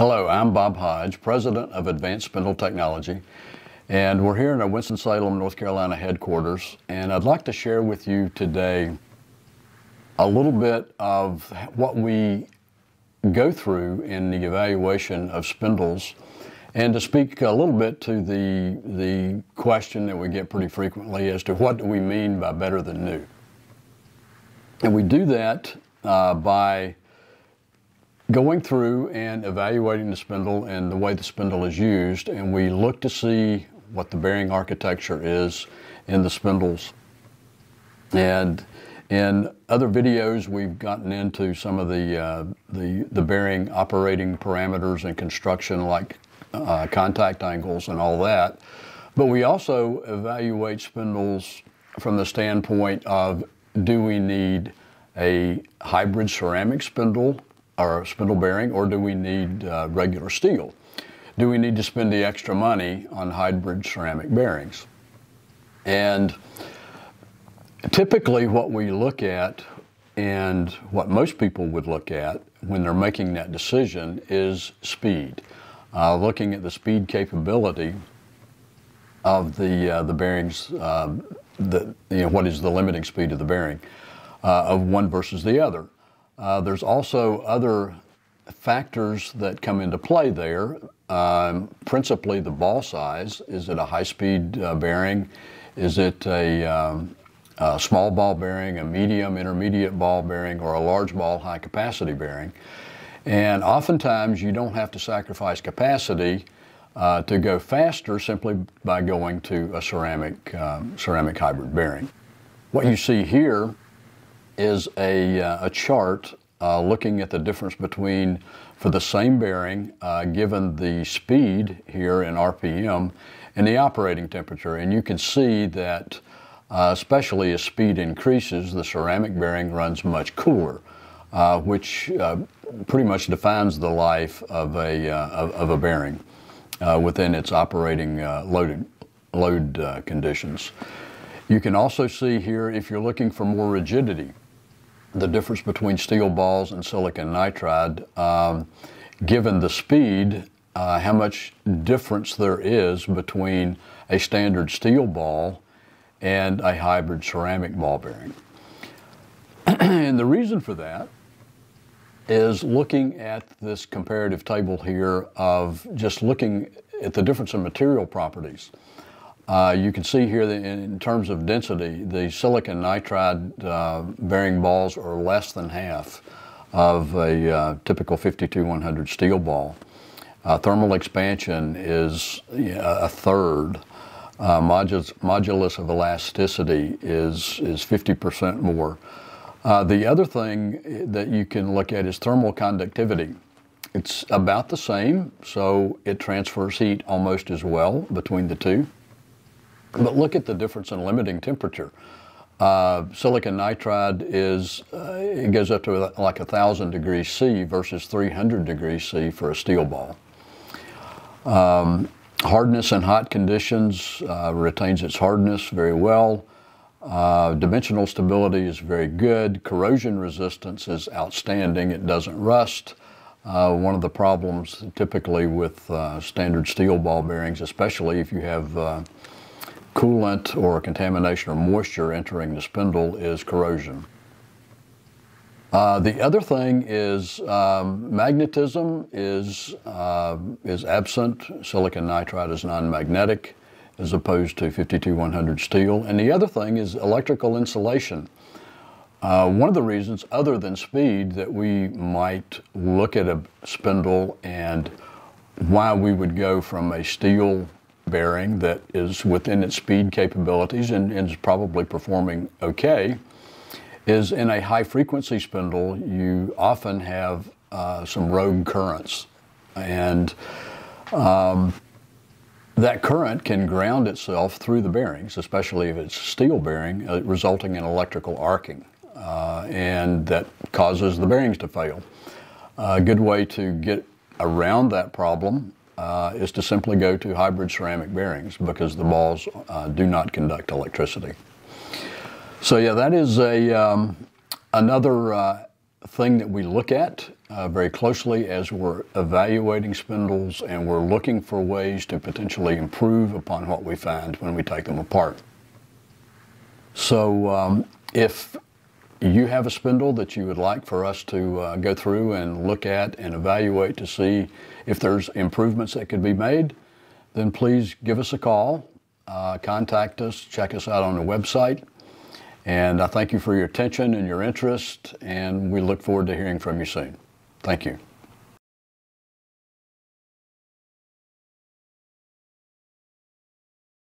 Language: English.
Hello, I'm Bob Hodge, President of Advanced Spindle Technology, and we're here in our Winston-Salem, North Carolina headquarters, and I'd like to share with you today a little bit of what we go through in the evaluation of spindles, and to speak a little bit to the question that we get pretty frequently as to what do we mean by better than new. And we do that by going through and evaluating the spindle and the way the spindle is used, and we look to see what the bearing architecture is in the spindles. And in other videos, we've gotten into some of the bearing operating parameters and construction, like contact angles and all that. But we also evaluate spindles from the standpoint of, do we need a hybrid ceramic spindle or spindle bearing, or do we need regular steel? Do we need to spend the extra money on hybrid ceramic bearings? And typically what we look at, and what most people would look at when they're making that decision, is speed. Looking at the speed capability of the bearings, what is the limiting speed of the bearing of one versus the other. There's also other factors that come into play there, principally the ball size. Is it a high-speed bearing? Is it a small ball bearing, a medium, intermediate ball bearing, or a large ball, high-capacity bearing? And oftentimes you don't have to sacrifice capacity to go faster simply by going to a ceramic hybrid bearing. What you see here is a chart looking at the difference between, for the same bearing, given the speed here in RPM and the operating temperature. And you can see that especially as speed increases, the ceramic bearing runs much cooler, which pretty much defines the life of a bearing within its operating load conditions. You can also see here, if you're looking for more rigidity, the difference between steel balls and silicon nitride, given the speed, how much difference there is between a standard steel ball and a hybrid ceramic ball bearing. And the reason for that is looking at this comparative table here of just looking at the difference in material properties. You can see here that in terms of density, the silicon nitride bearing balls are less than half of a typical 52-100 steel ball. Thermal expansion is a third. Modulus of elasticity is 50% more. The other thing that you can look at is thermal conductivity. It's about the same, so it transfers heat almost as well between the two. But look at the difference in limiting temperature. Silicon nitride it goes up to like 1,000 degrees C versus 300 degrees C for a steel ball. Hardness in hot conditions retains its hardness very well. Dimensional stability is very good. Corrosion resistance is outstanding. It doesn't rust. One of the problems typically with standard steel ball bearings, especially if you have coolant or contamination or moisture entering the spindle, is corrosion. The other thing is magnetism is absent. Silicon nitride is non-magnetic as opposed to 52-100 steel. And the other thing is electrical insulation. One of the reasons, other than speed, that we might look at a spindle and why we would go from a steel bearing that is within its speed capabilities and is probably performing okay, is in a high frequency spindle you often have some rogue currents, and that current can ground itself through the bearings, especially if it's a steel bearing, resulting in electrical arcing, and that causes the bearings to fail. A good way to get around that problem is to simply go to hybrid ceramic bearings, because the balls do not conduct electricity. So yeah, that is another thing that we look at very closely as we're evaluating spindles, and we're looking for ways to potentially improve upon what we find when we take them apart. So if you have a spindle that you would like for us to go through and look at and evaluate to see if there's improvements that could be made, then please give us a call, contact us, check us out on the website. And I thank you for your attention and your interest, and we look forward to hearing from you soon. Thank you.